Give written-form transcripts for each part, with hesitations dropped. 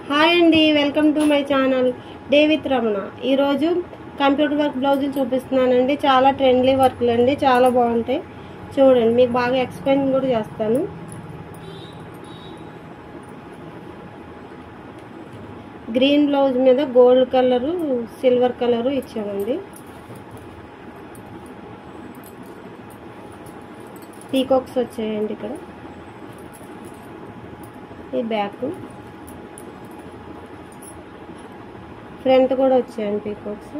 Hi అండి, welcome to my channel day with Ramana. ఈరోజు computer work బ్లౌజులు చూపిస్తున్నానండి. చాలా ట్రెండ్లీ వర్క్లు అండి, చాలా బాగుంటాయి. చూడండి, మీకు బాగా ఎక్స్ప్లెయిన్ కూడా చేస్తాను. గ్రీన్ బ్లౌజ్ మీద గోల్డ్ కలరు, సిల్వర్ కలరు ఇచ్చామండి. పీకాక్స్ వచ్చాయండి. ఇక్కడ ఈ బ్యాక్, ఫ్రంట్ కూడా వచ్చాయండి పీకాక్స్.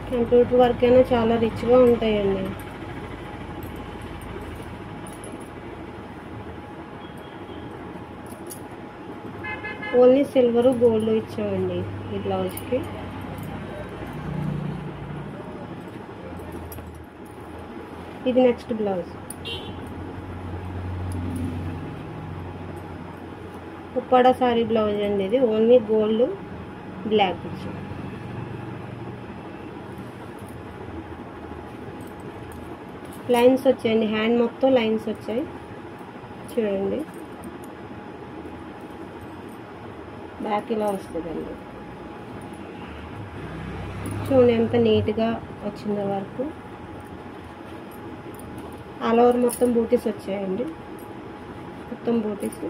కంప్యూటర్ వర్క్ అయినా చాలా రిచ్గా ఉంటాయండి. ఓన్లీ సిల్వర్ గోల్డ్ ఇచ్చామండి ఈ బ్లౌజ్కి. ఇది next blouse. Uppada sorry blouse అండి. ఇది ఓన్లీ గోల్డ్ బ్లాక్ ఇచ్చి. లైన్స్ వచ్చాయండి, హ్యాండ్ మొత్తం లైన్స్ వచ్చాయి. చూడండి, బ్యాక్ ఇలా వస్తుందండి. చూడండి ఎంత నీట్గా వచ్చిందో వర్క్. ఆల్ ఓవర్ మొత్తం బూటీస్ వచ్చాయండి, మొత్తం బూటీస్.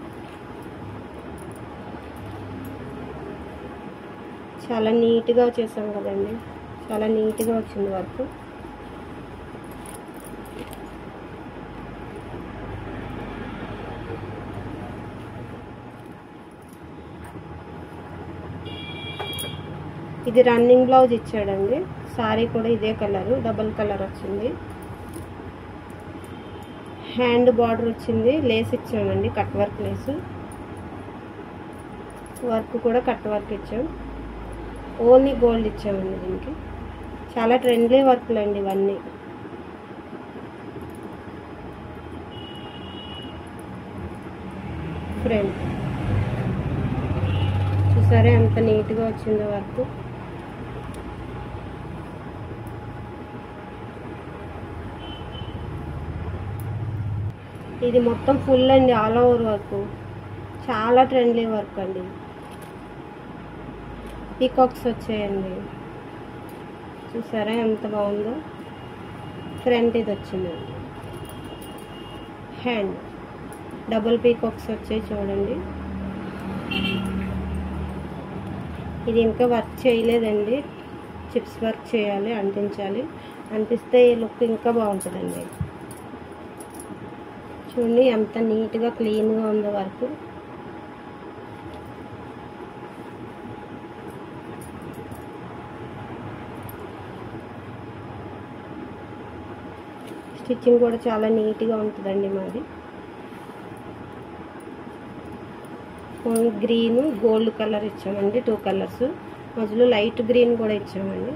చాలా నీట్గా చేసాం కదండి, చాలా నీట్గా వచ్చింది వర్క్. ఇది రన్నింగ్ బ్లౌజ్ ఇచ్చాడండి. సారీ కూడా ఇదే కలరు, డబుల్ కలర్ వచ్చింది. హ్యాండ్ బార్డర్ వచ్చింది, లేస్ ఇచ్చామండి, కట్ వర్క్ లేసు. వర్క్ కూడా కట్ వర్క్ ఇచ్చాం, ఓన్లీ గోల్డ్ ఇచ్చామండి దీనికి. చాలా ట్రెండ్లీ వర్క్లు అండి ఇవన్నీ. ఫ్రంట్ చూసారా ఎంత నీట్గా వచ్చిందో వర్క్. ఇది మొత్తం ఫుల్ అండి, ఆల్ ఓవర్ వర్క్. చాలా ట్రెండ్లీ వర్క్ అండి. పీకాక్స్ వచ్చాయండి, చూసారా ఎంత బాగుందో. ఫ్రంట్ ఇది వచ్చిందండి. హ్యాండ్ డబుల్ పీకాక్స్ వచ్చాయి చూడండి. ఇది ఇంకా వర్క్ చేయలేదండి, చిప్స్ వర్క్ చేయాలి, అంటించాలి. అంటిస్తే ఈ లుక్ ఇంకా బాగుంటుందండి. చూడండి ఎంత నీట్గా క్లీన్గా ఉందో వర్క్. స్టిచ్చింగ్ కూడా చాలా నీట్గా ఉంటుందండి మాది. గ్రీన్ గోల్డ్ కలర్ ఇచ్చామండి, 2 కలర్స్. మధ్యలో లైట్ గ్రీన్ కూడా ఇచ్చామండి.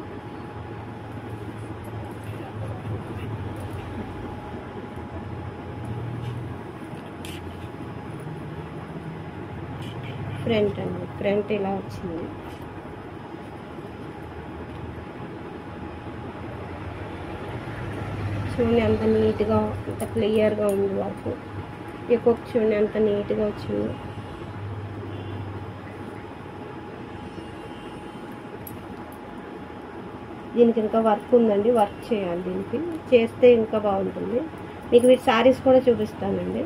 ఫ్రంట్ అండి, ఫ్రంట్ ఇలా వచ్చింది. చూడండి ఎంత నీట్గా, ఎంత క్లియర్గా ఉంది వర్క్. పీకాక్ చూడండి ఎంత నీట్గా వచ్చింది. దీనికి ఇంకా వర్క్ ఉందండి, వర్క్ చేయాలి. దీనికి చేస్తే ఇంకా బాగుంటుంది. మీకు వీటి శారీస్ కూడా చూపిస్తానండి.